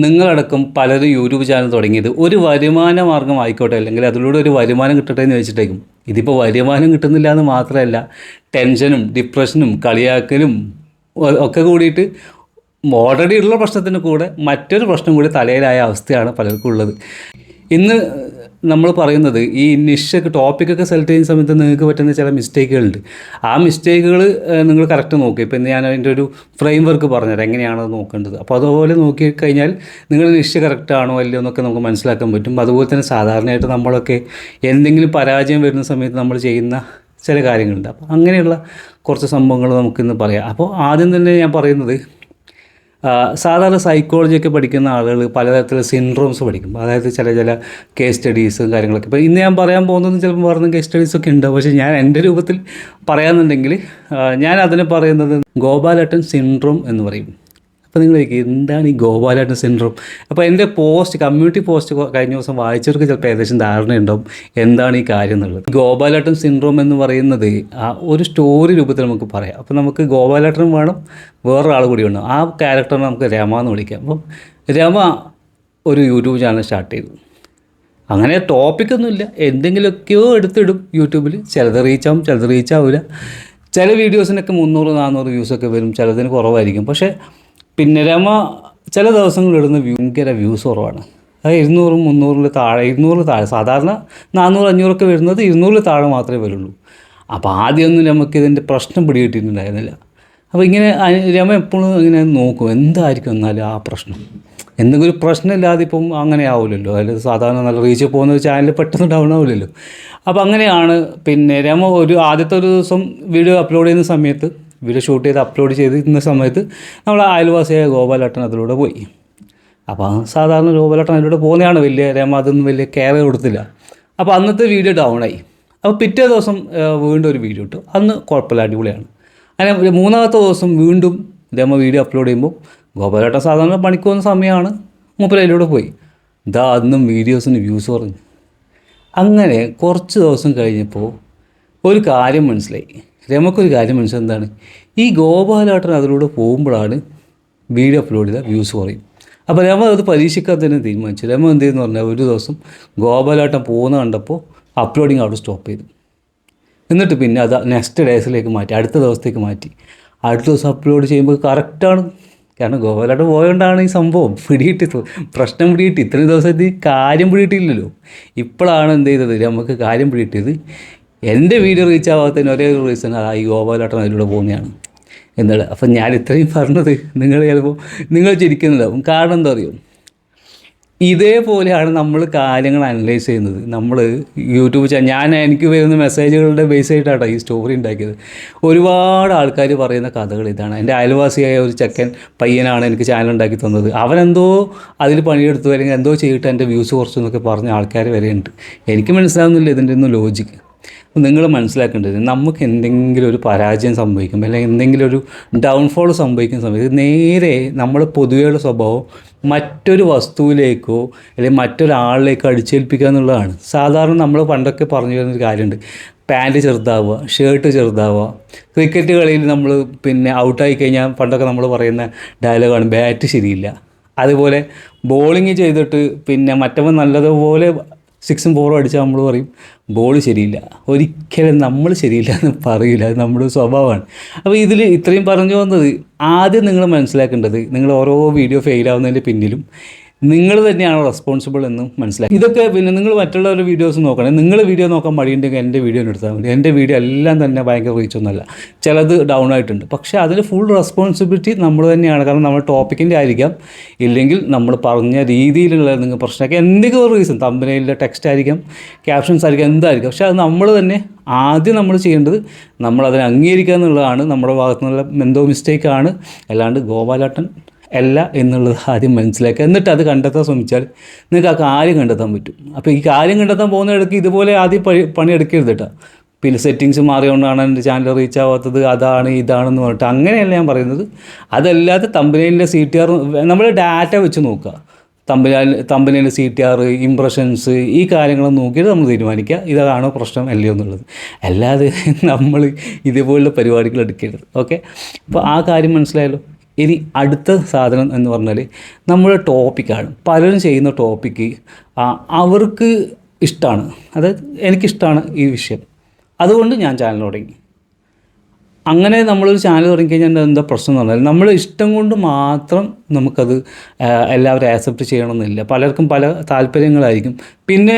നിങ്ങളടക്കം പലരും YouTube channel തുടങ്ങിയത് ഒരു വരുമാന മാർഗ്ഗം ആയിക്കോട്ടെ, അല്ലെങ്കിൽ അതിലൂടെ ഒരു വരുമാനം കിട്ടട്ടെ എന്ന് വെച്ചിട്ടേക്കും. ഇതിപ്പോൾ വരുമാനം കിട്ടുന്നില്ല എന്ന് മാത്രമല്ല, ടെൻഷനും ഡിപ്രഷനും കളിയാക്കലും ഒക്കെ കൂടിയിട്ട് ഓൾറെഡി ഉള്ള പ്രശ്നത്തിന് കൂടെ മറ്റൊരു പ്രശ്നം കൂടി തലയിലായ അവസ്ഥയാണ് പലർക്കും ഉള്ളത്. ഇന്ന് നമ്മൾ പറയുന്നത് ഈ നിഷൊക്കെ ടോപ്പിക്കൊക്കെ സെലക്ട് ചെയ്യുന്ന സമയത്ത് നിങ്ങൾക്ക് പറ്റുന്ന ചില മിസ്റ്റേക്കുകളുണ്ട്. ആ മിസ്റ്റേക്കുകൾ നിങ്ങൾ കറക്റ്റ് നോക്കി. ഇപ്പോൾ ഇന്ന് ഞാൻ അതിൻ്റെ ഒരു ഫ്രെയിം വർക്ക് പറഞ്ഞുതരാം എങ്ങനെയാണത് നോക്കേണ്ടത്. അപ്പോൾ അതുപോലെ നോക്കിക്കഴിഞ്ഞാൽ നിങ്ങൾ നിഷ് കറക്റ്റ് ആണോ അല്ലയോ എന്നൊക്കെ നമുക്ക് മനസ്സിലാക്കാൻ പറ്റും. അതുപോലെ തന്നെ സാധാരണയായിട്ട് നമ്മളൊക്കെ എന്തെങ്കിലും പരാജയം വരുന്ന സമയത്ത് നമ്മൾ ചെയ്യുന്ന ചില കാര്യങ്ങളുണ്ട്. അപ്പോൾ അങ്ങനെയുള്ള കുറച്ച് സംഭവങ്ങൾ നമുക്കിന്ന് പറയാം. അപ്പോൾ ആദ്യം തന്നെ ഞാൻ പറയുന്നത്, സാധാരണ സൈക്കോളജിയൊക്കെ പഠിക്കുന്ന ആളുകൾ പലതരത്തിലുള്ള സിൻഡ്രോംസ് പഠിക്കും. അതായത് ചില കേസ് സ്റ്റഡീസും കാര്യങ്ങളൊക്കെ. ഇപ്പോൾ ഇന്ന് ഞാൻ പറയാൻ പോകുന്നത് ചിലപ്പോൾ പറഞ്ഞ കേസ് സ്റ്റഡീസൊക്കെ ഉണ്ടാവും. പക്ഷേ ഞാൻ എൻ്റെ രൂപത്തിൽ പറയാമെന്നുണ്ടെങ്കിൽ ഞാൻ അതിനെ പറയുന്നത് ഗോപാലേട്ടൻ സിൻഡ്രോം എന്ന് പറയും. അപ്പോൾ നിങ്ങൾ എന്താണ് ഈ ഗോപാലേട്ടൻ സിൻഡ്രോം? അപ്പോൾ എൻ്റെ കമ്മ്യൂണിറ്റി പോസ്റ്റ് കഴിഞ്ഞ ദിവസം വായിച്ചവർക്ക് ചിലപ്പോൾ ഏകദേശം ധാരണയുണ്ടാവും എന്താണ് ഈ കാര്യം എന്നുള്ളത്. ഗോപാലേട്ടൻ സിൻഡ്രോം എന്ന് പറയുന്നത് ഒരു സ്റ്റോറി രൂപത്തിൽ നമുക്ക് പറയാം. അപ്പോൾ നമുക്ക് ഗോപാലേട്ടനും വേണം, വേറൊരാൾ കൂടി വേണം. ആ ക്യാരക്ടറിനെ നമുക്ക് രമ എന്ന് വിളിക്കാം. അപ്പം രമ ഒരു യൂട്യൂബ് ചാനൽ സ്റ്റാർട്ട് ചെയ്തു. അങ്ങനെ ടോപ്പിക്കൊന്നുമില്ല, എന്തെങ്കിലുമൊക്കെയോ എടുത്തിടും യൂട്യൂബിൽ. ചിലത് റീച്ചാവും, ചിലത് റീച്ചാവില്ല. ചില വീഡിയോസിനൊക്കെ 300-400 വ്യൂസൊക്കെ വരും, ചിലതിന് കുറവായിരിക്കും. പക്ഷേ പിന്നെ രമ ചില ദിവസങ്ങളിടുന്ന ഭയങ്കര വ്യൂസ് കുറവാണ്. അത് 200-300 താഴെ, 200 താഴെ. സാധാരണ 400-500 വരുന്നത് 200 താഴെ മാത്രമേ വരുള്ളൂ. അപ്പോൾ ആദ്യമൊന്നും നമുക്കിതിൻ്റെ പ്രശ്നം പിടികിട്ടിയിട്ടുണ്ടായിരുന്നില്ല. അപ്പോൾ ഇങ്ങനെ രമ എപ്പോഴും ഇങ്ങനെ നോക്കും എന്തായിരിക്കും എന്നാലും ആ പ്രശ്നം. എന്തെങ്കിലും പ്രശ്നമില്ലാതെ ഇപ്പം അങ്ങനെ ആവില്ലല്ലോ. അതിൽ സാധാരണ നല്ല റീച്ച് പോകുന്ന ചാനൽ പെട്ടെന്ന് ഡൗൺ ആവില്ലല്ലോ. അപ്പോൾ അങ്ങനെയാണ് പിന്നെ രമ ആദ്യത്തെ ഒരു ദിവസം വീഡിയോ അപ്ലോഡ് ചെയ്യുന്ന സമയത്ത്, വീഡിയോ ഷൂട്ട് ചെയ്ത് അപ്ലോഡ് ചെയ്തിരുന്ന സമയത്ത് നമ്മൾ അയൽവാസിയായ ഗോപാലേട്ടൻ അതിലൂടെ പോയി. അപ്പോൾ സാധാരണ ഗോപാലേട്ടൻ അതിലൂടെ പോകുന്നതാണ്, രമ അതൊന്നും വലിയ കെയർ കൊടുത്തില്ല. അപ്പോൾ അന്നത്തെ വീഡിയോ ഡൗണായി. അപ്പോൾ പിറ്റേ ദിവസം വീണ്ടും ഒരു വീഡിയോ ഇട്ടു. അന്ന് കുഴപ്പമില്ല, അടിപൊളിയാണ്. അങ്ങനെ 3ാമത്തെ ദിവസം വീണ്ടും രമ വീഡിയോ അപ്ലോഡ് ചെയ്യുമ്പോൾ ഗോപാലേട്ടൻ സാധാരണ പണിക്ക് പോകുന്ന സമയമാണ്, മൂപ്പര് അതിലൂടെ പോയി. അന്നും വീഡിയോസിന് വ്യൂസ് പറഞ്ഞു. അങ്ങനെ കുറച്ച് ദിവസം കഴിഞ്ഞപ്പോൾ ഒരു കാര്യം മനസ്സിലായി. രമക്കൊരു കാര്യം മനസ്സിലായി. എന്താണ്? ഈ ഗോപാലേട്ടൻ അതിലൂടെ പോകുമ്പോഴാണ് വീഡിയോ അപ്ലോഡ് ചെയ്താൽ വ്യൂസ് കുറയും. അപ്പോൾ രമ അത് പരീക്ഷിക്കാൻ തന്നെ തീരുമാനിച്ചു. രമ എന്ത് ചെയ്യുന്നു പറഞ്ഞാൽ ഒരു ദിവസം ഗോപാലേട്ടൻ പോകുന്ന കണ്ടപ്പോൾ അപ്ലോഡിങ് അവിടെ സ്റ്റോപ്പ് ചെയ്തു. എന്നിട്ട് പിന്നെ അത് നെക്സ്റ്റ് ഡേയ്സിലേക്ക് മാറ്റി, അടുത്ത ദിവസത്തേക്ക് മാറ്റി. അടുത്ത ദിവസം അപ്ലോഡ് ചെയ്യുമ്പോൾ കറക്റ്റാണ്. കാരണം ഗോപാലേട്ടൻ പോയതുകൊണ്ടാണ് ഈ സംഭവം പ്രശ്നം പിടികിട്ടി. ഇത്രയും ദിവസത്തെ കാര്യം പിടികിട്ടില്ലല്ലോ. ഇപ്പോഴാണ് എന്ത് ചെയ്തത്, നമുക്ക് കാര്യം പിടികിട്ടിയത്. എൻ്റെ വീഡിയോ റീച്ച് ആവാത്തതിന് ഒരേ ഒരു റീസൺ ഈ ഗോപാലേട്ടൻ അതിലൂടെ പോകുന്നതാണ് എന്നുള്ളത്. അപ്പം ഞാൻ ഇത്രയും പറഞ്ഞത് നിങ്ങൾ ചിരിക്കുന്നുണ്ടാവും. കാരണം എന്താ അറിയോ, ഇതേപോലെയാണ് നമ്മൾ കാര്യങ്ങൾ അനലൈസ് ചെയ്യുന്നത്. നമ്മൾ യൂട്യൂബ് എനിക്ക് വരുന്ന മെസ്സേജുകളുടെ ബേസ് ആയിട്ടാണ് ഈ സ്റ്റോറി ഉണ്ടാക്കിയത്. ഒരുപാട് ആൾക്കാർ പറയുന്ന കഥകൾ ഇതാണ്. എൻ്റെ അയൽവാസിയായ ഒരു പയ്യനാണ് എനിക്ക് ചാനൽ ഉണ്ടാക്കി തന്നത്. അവനെന്തോ അതിൽ പണിയെടുത്തു, അല്ലെങ്കിൽ എന്തോ ചെയ്തിട്ട് എൻ്റെ വ്യൂസ് കുറച്ചെന്നൊക്കെ പറഞ്ഞ ആൾക്കാർ വരെയുണ്ട്. എനിക്ക് മനസ്സിലാവുന്നില്ല ഇതിൻ്റെ ഒന്നും ലോജിക്ക്. നിങ്ങൾ മനസ്സിലാക്കേണ്ടത്, നമുക്ക് എന്തെങ്കിലും ഒരു പരാജയം സംഭവിക്കും, അല്ലെങ്കിൽ എന്തെങ്കിലും ഒരു ഡൗൺഫോൾ സംഭവിക്കുന്ന സമയത്ത് നേരെ നമ്മൾ പൊതുവെയുള്ള സ്വഭാവം മറ്റൊരു വസ്തുവിലേക്കോ അല്ലെങ്കിൽ മറ്റൊരാളിലേക്കോ അടിച്ചേൽപ്പിക്കുക എന്നുള്ളതാണ്. സാധാരണ നമ്മൾ പണ്ടൊക്കെ പറഞ്ഞു വരുന്നൊരു കാര്യമുണ്ട്, പാൻറ്റ് ചെറുതാവുക, ഷർട്ട് ചെറുതാവുക. ക്രിക്കറ്റ് കളിയിൽ നമ്മൾ പിന്നെ ഔട്ടായി കഴിഞ്ഞാൽ പണ്ടൊക്കെ നമ്മൾ പറയുന്ന ഡയലോഗാണ് ബാറ്റ് ശരിയില്ല. അതുപോലെ ബോളിങ് ചെയ്തിട്ട് പിന്നെ മറ്റവൻ നല്ലതുപോലെ 6ഉം 4ഉം അടിച്ചാൽ നമ്മൾ പറയും ബോൾ ശരിയില്ല. ഒരിക്കലും നമ്മൾ ശരിയില്ല എന്ന് പറയില്ല, അത് നമ്മുടെ സ്വഭാവമാണ്. അപ്പോൾ ഇതിൽ ഇത്രയും പറഞ്ഞു വന്നത്, ആദ്യം നിങ്ങൾ മനസ്സിലാക്കേണ്ടത്, നിങ്ങൾ ഓരോ വീഡിയോ ഫെയിലാവുന്നതിൻ്റെ പിന്നിലും നിങ്ങൾ തന്നെയാണ് റെസ്പോൺസിബിൾ എന്നും മനസ്സിലാക്കി. ഇതൊക്കെ പിന്നെ നിങ്ങൾ മറ്റുള്ളവരുടെ വീഡിയോസ് നോക്കണം. നിങ്ങൾ വീഡിയോ നോക്കാൻ മടിയുണ്ടെങ്കിൽ എൻ്റെ വീഡിയോ എടുത്താൽ മതി. എൻ്റെ വീഡിയോ എല്ലാം തന്നെ ഭയങ്കര റീച്ചൊന്നുമല്ല, ചിലത് ഡൗൺ ആയിട്ടുണ്ട്. പക്ഷേ അതിന് ഫുൾ റെസ്പോൺസിബിലിറ്റി നമ്മൾ തന്നെയാണ്. കാരണം നമ്മൾ ടോപ്പിക്കിൻ്റെ ആയിരിക്കാം, ഇല്ലെങ്കിൽ നമ്മൾ പറഞ്ഞ രീതിയിലുള്ള നിങ്ങൾ പ്രശ്നമൊക്കെ എന്തെങ്കിലും ഒരു റീസൺ, തമ്പനയിലെ ടെക്സ്റ്റ് ആയിരിക്കാം, ക്യാപ്ഷൻസ് ആയിരിക്കാം, എന്തായിരിക്കും. പക്ഷേ അത് നമ്മൾ തന്നെ ആദ്യം നമ്മൾ ചെയ്യേണ്ടത് നമ്മളതിനെ അംഗീകരിക്കുക എന്നുള്ളതാണ്. നമ്മുടെ ഭാഗത്തു നിന്നുള്ള എന്തോ മിസ്റ്റേക്കാണ്, അല്ലാണ്ട് ഗോപാലേട്ടൻ അല്ല എന്നുള്ളത് ആദ്യം മനസ്സിലാക്കുക. എന്നിട്ട് അത് കണ്ടെത്താൻ ശ്രമിച്ചാൽ നിങ്ങൾക്ക് ആ കാര്യം കണ്ടെത്താൻ പറ്റും. അപ്പോൾ ഈ കാര്യം കണ്ടെത്താൻ പോകുന്നിടയ്ക്ക് ഇതുപോലെ ആദ്യം പണിയെടുക്കരുത് കേട്ടോ. പിന്നെ സെറ്റിങ്സ് മാറിയോണ്ടാണ് എൻ്റെ ചാനൽ റീച്ച് ആവാത്തത്, അതാണ് ഇതാണെന്ന് പറഞ്ഞിട്ട് അങ്ങനെയല്ല ഞാൻ പറയുന്നത്. അതല്ലാതെ തമ്പനയിലെ CTR നമ്മൾ ഡാറ്റ വെച്ച് നോക്കുക. തമ്പനയിലെ CTR, ഇംപ്രഷൻസ്, ഈ കാര്യങ്ങൾ നോക്കിയിട്ട് നമ്മൾ തീരുമാനിക്കുക ഇതാണോ പ്രശ്നം അല്ലയോ എന്നുള്ളത്. അല്ലാതെ നമ്മൾ ഇതുപോലുള്ള പരിപാടികൾ എടുക്കരുത്. ഓക്കെ, അപ്പോൾ ആ കാര്യം മനസ്സിലായല്ലോ. ഇനി അടുത്ത സാധനം എന്ന് പറഞ്ഞാൽ നമ്മുടെ ടോപ്പിക്കാണ്. പലരും ചെയ്യുന്ന ടോപ്പിക്ക് അവർക്ക് ഇഷ്ടമാണ്, അതായത് എനിക്കിഷ്ടമാണ് ഈ വിഷയം, അതുകൊണ്ട് ഞാൻ ചാനൽ തുടങ്ങി. അങ്ങനെ നമ്മളൊരു ചാനൽ തുടങ്ങിക്കഴിഞ്ഞാൽ എന്താ പ്രശ്നം എന്ന് പറഞ്ഞാൽ നമ്മൾ ഇഷ്ടം കൊണ്ട് മാത്രം നമുക്കത് എല്ലാവരും ആക്സെപ്റ്റ് ചെയ്യണമെന്നില്ല. പലർക്കും പല താല്പര്യങ്ങളായിരിക്കും. പിന്നെ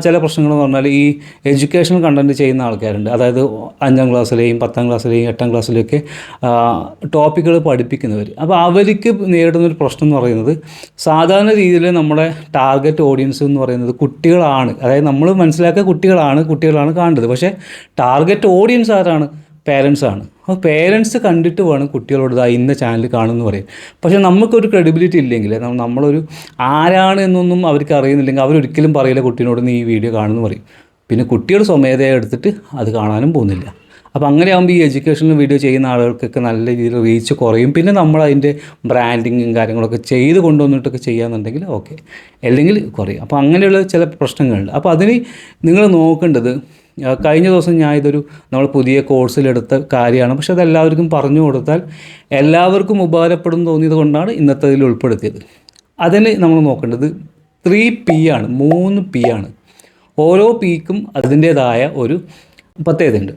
ചില പ്രശ്നങ്ങൾ എന്ന് പറഞ്ഞാൽ ഈ എഡ്യൂക്കേഷണൽ കണ്ടൻറ്റ് ചെയ്യുന്ന ആൾക്കാരുണ്ട്. അതായത് 5ാം ക്ലാസ്സിലെയും 10ാം ക്ലാസ്സിലെയും 8ാം ക്ലാസ്സിലെയൊക്കെ ടോപ്പിക്കുകൾ പഠിപ്പിക്കുന്നവർ. അപ്പോൾ അവർക്ക് നേരിടുന്നൊരു പ്രശ്നം എന്ന് പറയുന്നത് സാധാരണ രീതിയിൽ നമ്മുടെ ടാർഗറ്റ് ഓഡിയൻസ് എന്ന് പറയുന്നത് കുട്ടികളാണ്. അതായത് നമ്മൾ മനസ്സിലാക്കുക കുട്ടികളാണ് കാണേണ്ടത്. പക്ഷേ ടാർഗറ്റ് ഓഡിയൻസ് ആരാണ്? പേരൻസാണ്. അപ്പോൾ പേരൻസ് കണ്ടിട്ട് വേണം കുട്ടികളോട് ഇന്ന ചാനൽ കാണുമെന്ന് പറയും. പക്ഷേ നമുക്കൊരു ക്രെഡിബിലിറ്റി ഇല്ലെങ്കിൽ, നമ്മളൊരു ആരാണ് എന്നൊന്നും അവർക്ക് അറിയുന്നില്ലെങ്കിൽ അവരൊരിക്കലും പറയില്ല കുട്ടീനോട് നീ ഈ വീഡിയോ കാണുമെന്ന് പറയും. പിന്നെ കുട്ടികൾ സ്വമേധയെ എടുത്തിട്ട് അത് കാണാനും പോകുന്നില്ല. അപ്പോൾ അങ്ങനെയാകുമ്പോൾ ഈ എഡ്യൂക്കേഷണൽ വീഡിയോ ചെയ്യുന്ന ആളുകൾക്കൊക്കെ നല്ല രീതിയിൽ റീച്ച് കുറയും. പിന്നെ നമ്മൾ അതിൻ്റെ ബ്രാൻഡിങ്ങും കാര്യങ്ങളൊക്കെ ചെയ്ത് കൊണ്ടുവന്നിട്ടൊക്കെ ചെയ്യാന്നുണ്ടെങ്കിൽ ഓക്കെ, അല്ലെങ്കിൽ കുറയും. അപ്പോൾ അങ്ങനെയുള്ള ചില പ്രശ്നങ്ങളുണ്ട്. അപ്പോൾ അതിന് നിങ്ങൾ നോക്കേണ്ടത്, കഴിഞ്ഞ ദിവസം ഞാൻ നമ്മൾ പുതിയ കോഴ്സിലെടുത്ത കാര്യമാണ്. പക്ഷെ അത് എല്ലാവർക്കും പറഞ്ഞു കൊടുത്താൽ എല്ലാവർക്കും ഉപകാരപ്പെടും തോന്നിയത് കൊണ്ടാണ് ഇന്നത്തെ ഇതിൽ ഉൾപ്പെടുത്തിയത്. അതിന് നമ്മൾ നോക്കേണ്ടത് 3P ആണ്. 3P ആണ്. ഓരോ Pക്കും അതിൻ്റേതായ ഒരു പ്രത്യേകതയുണ്ട്.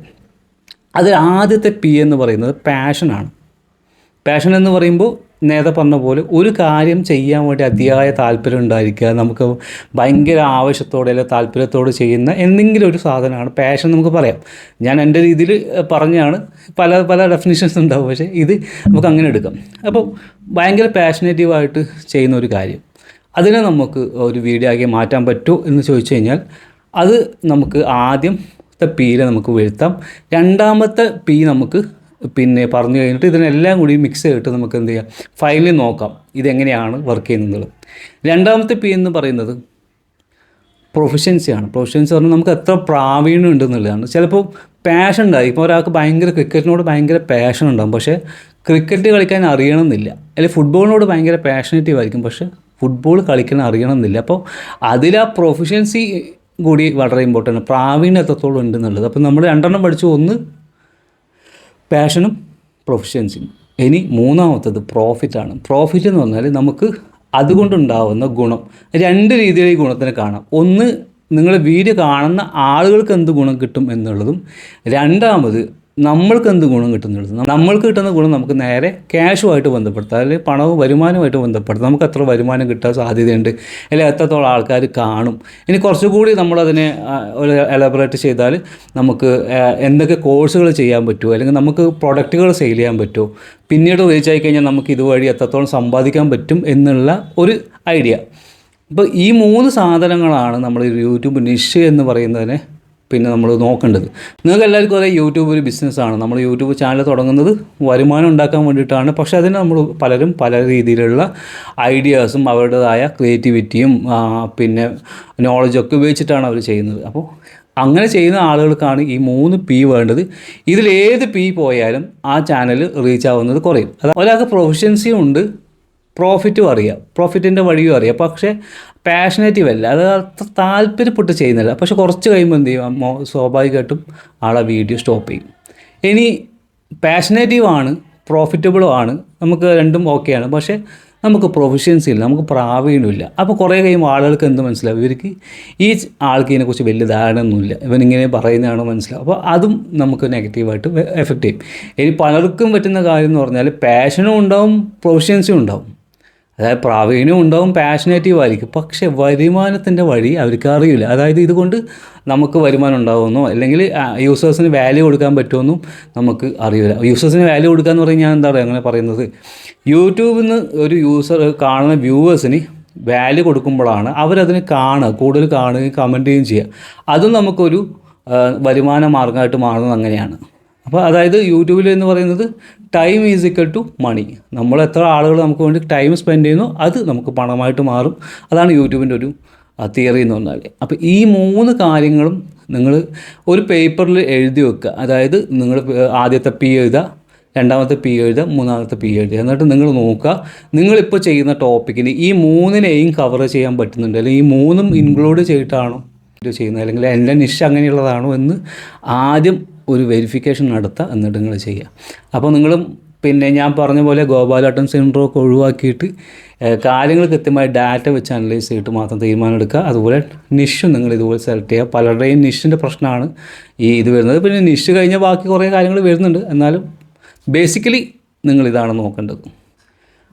അതിൽ ആദ്യത്തെ P എന്ന് പറയുന്നത് പാഷനാണ്. പാഷൻ എന്ന് പറയുമ്പോൾ നേരത്തെ പറഞ്ഞ പോലെ ഒരു കാര്യം ചെയ്യാൻ വേണ്ടി അതിയായ താല്പര്യം ഉണ്ടായിരിക്കുക, നമുക്ക് ഭയങ്കര ആവശ്യത്തോടെ അല്ലെങ്കിൽ താല്പര്യത്തോടെ ചെയ്യുന്ന എന്തെങ്കിലും ഒരു സാധനമാണ് പാഷൻ നമുക്ക് പറയാം. ഞാൻ എൻ്റെ രീതിയിൽ പറഞ്ഞാണ്, പല പല ഡെഫിനിഷൻസ് ഉണ്ടാവും, പക്ഷേ ഇത് നമുക്ക് അങ്ങനെ എടുക്കാം. അപ്പോൾ ഭയങ്കര പാഷനേറ്റീവായിട്ട് ചെയ്യുന്ന ഒരു കാര്യം, അതിനെ നമുക്ക് ഒരു വീഡിയോ ആക്കി മാറ്റാൻ പറ്റുമോ എന്ന് ചോദിച്ചു കഴിഞ്ഞാൽ അത് നമുക്ക് ആദ്യത്തെ Pയിൽ നമുക്ക് വീഴ്ത്താം. രണ്ടാമത്തെ P നമുക്ക് പിന്നെ പറഞ്ഞു കഴിഞ്ഞിട്ട് ഇതിനെല്ലാം കൂടി മിക്സ് ചെയ്തിട്ട് നമുക്ക് എന്ത് ചെയ്യാം, ഫൈനലി നോക്കാം ഇതെങ്ങനെയാണ് വർക്ക് ചെയ്യുന്നത്. രണ്ടാമത്തെ P എന്ന് പറയുന്നത് പ്രൊഫഷൻസിയാണ്. പ്രൊഫഷൻസി പറഞ്ഞാൽ നമുക്ക് എത്ര പ്രാവീണ്യം ഉണ്ടെന്നുള്ളതാണ്. ചിലപ്പോൾ പാഷൻ ഉണ്ടായി, ഇപ്പോൾ ഒരാൾക്ക് ഭയങ്കര ക്രിക്കറ്റിനോട് ഭയങ്കര പാഷൻ ഉണ്ടാകും, പക്ഷേ ക്രിക്കറ്റ് കളിക്കാൻ അറിയണമെന്നില്ല. അല്ലെങ്കിൽ ഫുട്ബോളിനോട് ഭയങ്കര പാഷനേറ്റീവ് ആയിരിക്കും, പക്ഷേ ഫുട്ബോൾ കളിക്കാൻ അറിയണമെന്നില്ല. അപ്പോൾ അതിൽ ആ പ്രൊഫഷൻസി കൂടി വളരെ ഇമ്പോർട്ടൻ്റ്, പ്രാവീണ്യം എത്രത്തോളം ഉണ്ടെന്നുള്ളത്. അപ്പോൾ നമ്മൾ 2 പഠിച്ചു, ഒന്ന് പാഷനും പ്രൊഫഷൻസിയും. ഇനി മൂന്നാമത്തത് പ്രോഫിറ്റാണ്. പ്രോഫിറ്റ് എന്ന് പറഞ്ഞാൽ നമുക്ക് അതുകൊണ്ടുണ്ടാവുന്ന ഗുണം. 2 രീതിയിൽ ഈ ഗുണത്തിന് കാണാം. ഒന്ന്, നിങ്ങൾ വീഡിയോ കാണുന്ന ആളുകൾക്ക് എന്ത് ഗുണം കിട്ടും എന്നുള്ളതും, രണ്ടാമത് നമ്മൾക്ക് എന്ത് ഗുണം കിട്ടുന്നുള്ളത്. നമ്മൾക്ക് കിട്ടുന്ന ഗുണം നമുക്ക് നേരെ ക്യാഷുമായിട്ട് ബന്ധപ്പെടുത്താം, അല്ലെങ്കിൽ പണവും വരുമാനവുമായിട്ട് ബന്ധപ്പെടുത്താം. നമുക്ക് എത്ര വരുമാനം കിട്ടാൻ സാധ്യതയുണ്ട്, അല്ലെങ്കിൽ എത്രത്തോളം ആൾക്കാർ കാണും. ഇനി കുറച്ചുകൂടി നമ്മളതിനെ ഒരു എലബറേറ്റ് ചെയ്താൽ നമുക്ക് എന്തൊക്കെ കോഴ്സുകൾ ചെയ്യാൻ പറ്റുമോ, അല്ലെങ്കിൽ നമുക്ക് പ്രൊഡക്റ്റുകൾ സെയിൽ ചെയ്യാൻ പറ്റുമോ, പിന്നീട് റീച്ച് ആയി കഴിഞ്ഞാൽ നമുക്ക് ഇതുവഴി എത്രത്തോളം സമ്പാദിക്കാൻ പറ്റും എന്നുള്ള ഒരു ഐഡിയ. ഇപ്പോൾ ഈ 3 സാധനങ്ങളാണ് നമ്മൾ യൂട്യൂബ് നിഷ് എന്ന് പറയുന്നതിനെ പിന്നെ നമ്മൾ നോക്കേണ്ടത്. നിങ്ങൾക്ക് എല്ലാവർക്കും അറിയാം യൂട്യൂബ് ഒരു ബിസിനസ്സാണ്. നമ്മൾ യൂട്യൂബ് ചാനൽ തുടങ്ങുന്നത് വരുമാനം ഉണ്ടാക്കാൻ വേണ്ടിയിട്ടാണ്. പക്ഷേ അതിന് നമ്മൾ പലരും പല രീതിയിലുള്ള ഐഡിയാസും അവരുടേതായ ക്രിയേറ്റിവിറ്റിയും പിന്നെ നോളജൊക്കെ ഉപയോഗിച്ചിട്ടാണ് അവർ ചെയ്യുന്നത്. അപ്പോൾ അങ്ങനെ ചെയ്യുന്ന ആളുകൾക്കാണ് ഈ 3P വേണ്ടത്. ഇതിലേത് P പോയാലും ആ ചാനൽ റീച്ച് ആവുന്നത് കുറയും. ഒരാൾക്ക് പ്രൊഫഷൻസിയും ഉണ്ട്, പ്രോഫിറ്റും അറിയാം, പ്രോഫിറ്റിൻ്റെ വഴിയും അറിയാം, പക്ഷേ പാഷനേറ്റീവ് അല്ല, അത് അത്ര താല്പര്യപ്പെട്ട് ചെയ്യുന്നില്ല. പക്ഷെ കുറച്ച് കഴിയുമ്പോൾ എന്ത് ചെയ്യും, സ്വാഭാവികമായിട്ടും ആളെ വീഡിയോ സ്റ്റോപ്പ് ചെയ്യും. ഇനി പാഷനേറ്റീവാണ്, പ്രോഫിറ്റബിളും ആണ്, നമുക്ക് രണ്ടും ഓക്കെയാണ്, പക്ഷേ നമുക്ക് പ്രൊഫഷൻസി ഇല്ല, നമുക്ക് പ്രാവീണ്യമില്ല. അപ്പോൾ കുറേ കഴിയുമ്പോൾ ആളുകൾക്ക് എന്ത് മനസ്സിലാവും, ഇവർക്ക് ഈ ആൾക്ക് ഇതിനെക്കുറിച്ച് വലിയ ധാരണയൊന്നുമില്ല, ഇവനിങ്ങനെ പറയുന്നതാണോ മനസ്സിലാവും. അപ്പോൾ അതും നമുക്ക് നെഗറ്റീവായിട്ട് എഫക്റ്റ് ചെയ്യും. ഇനി പലർക്കും പറ്റുന്ന കാര്യം എന്ന് പറഞ്ഞാൽ പാഷനും ഉണ്ടാവും, പ്രൊഫഷൻസിയും ഉണ്ടാവും. അതായത് പ്രാവീണ്യം ഉണ്ടാവും, പാഷനേറ്റീവ് ആയിരിക്കും, പക്ഷേ വരുമാനത്തിൻ്റെ വഴി അവർക്ക് അറിയില്ല. അതായത് ഇതുകൊണ്ട് നമുക്ക് വരുമാനം ഉണ്ടാകുമെന്നോ അല്ലെങ്കിൽ യൂസേഴ്സിന് വാല്യൂ കൊടുക്കാൻ പറ്റുമെന്നും നമുക്ക് അറിയില്ല. യൂസേഴ്സിന് വാല്യൂ കൊടുക്കുക എന്ന് പറഞ്ഞാൽ ഞാൻ എന്താ പറയുക അങ്ങനെ പറയുന്നത്, യൂട്യൂബിൽ നിന്ന് ഒരു യൂസർ കാണുന്ന വ്യൂവേഴ്സിന് വാല്യൂ കൊടുക്കുമ്പോഴാണ് അവരതിന് കൂടുതൽ കാണുകയും കമൻറ്റ് ചെയ്യുകയും ചെയ്യുക. അതും നമുക്കൊരു വരുമാന മാർഗ്ഗമായിട്ട് മാറുന്നത് അങ്ങനെയാണ്. അപ്പോൾ അതായത് യൂട്യൂബിൽ എന്ന് പറയുന്നത് time is equal to money. നമ്മൾ എത്ര ആളുകൾ നമുക്ക് വേണ്ടി ടൈം സ്പെൻഡ് ചെയ്യുന്നു അത് നമുക്ക് പണമായിട്ട് മാറും. അതാണ് യൂട്യൂബിൻ്റെ ഒരു തിയറി എന്ന് പറഞ്ഞാൽ. അപ്പോൾ ഈ 3 കാര്യങ്ങളും നിങ്ങൾ ഒരു പേപ്പറിൽ എഴുതി വെക്കുക. അതായത് നിങ്ങൾ ആദ്യത്തെ P എഴുതുക, രണ്ടാമത്തെ P എഴുതുക, മൂന്നാമത്തെ P എഴുതുക. എന്നിട്ട് നിങ്ങൾ നോക്കുക നിങ്ങളിപ്പോൾ ചെയ്യുന്ന ടോപ്പിക്കിന് ഈ 3നെയും കവർ ചെയ്യാൻ പറ്റുന്നുണ്ട്, അല്ലെങ്കിൽ ഈ 3ഉം ഇൻക്ലൂഡ് ചെയ്തിട്ടാണോ ഇത് ചെയ്യുന്നത്, അല്ലെങ്കിൽ എൻ്റെ നിഷ് അങ്ങനെയുള്ളതാണോ എന്ന് ആദ്യം ഒരു വെരിഫിക്കേഷൻ നടത്തുക, എന്നിട്ട് നിങ്ങൾ ചെയ്യുക. അപ്പോൾ നിങ്ങൾ പിന്നെ ഞാൻ പറഞ്ഞ പോലെ ഗോപാലട്ടൻ സിൻഡ്രോം ഒക്കെ ഒഴിവാക്കിയിട്ട് കാര്യങ്ങൾ കൃത്യമായി ഡാറ്റ വെച്ച് അനലൈസ് ചെയ്തിട്ട് മാത്രം തീരുമാനം എടുക്കുക. അതുപോലെ നിഷും നിങ്ങൾ ഇതുപോലെ സെലക്ട് ചെയ്യുക. പലരുടെയും നിഷിൻ്റെ പ്രശ്നമാണ് ഇത് വരുന്നത്. പിന്നെ നിഷ് കഴിഞ്ഞാൽ ബാക്കി കുറേ കാര്യങ്ങൾ വരുന്നുണ്ട്. എന്നാലും ബേസിക്കലി നിങ്ങളിതാണ് നോക്കേണ്ടത്.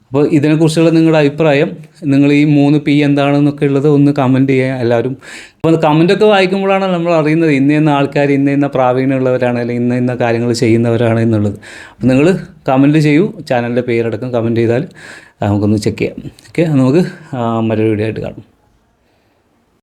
അപ്പോൾ ഇതിനെക്കുറിച്ചുള്ള നിങ്ങളുടെ അഭിപ്രായം, നിങ്ങൾ ഈ 3P എന്താണെന്നൊക്കെ ഉള്ളത് ഒന്ന് കമൻറ്റ് ചെയ്യുക എല്ലാവരും. അപ്പോൾ കമൻറ്റൊക്കെ വായിക്കുമ്പോഴാണ് നമ്മൾ അറിയുന്നത് ഇന്ന ആൾക്കാർ ഇന്ന പ്രാവീണ്യമുള്ളവരാണ്, അല്ലെങ്കിൽ ഇന്ന കാര്യങ്ങൾ ചെയ്യുന്നവരാണ് എന്നുള്ളത്. അപ്പോൾ നിങ്ങൾ കമൻറ്റ് ചെയ്യൂ, ചാനലിൻ്റെ പേരടക്കം കമൻറ്റ് ചെയ്താൽ നമുക്കൊന്ന് ചെക്ക് ചെയ്യാം. ഓക്കെ, നമുക്ക് മറ്റൊരു വീഡിയോ ആയിട്ട് കാണാം.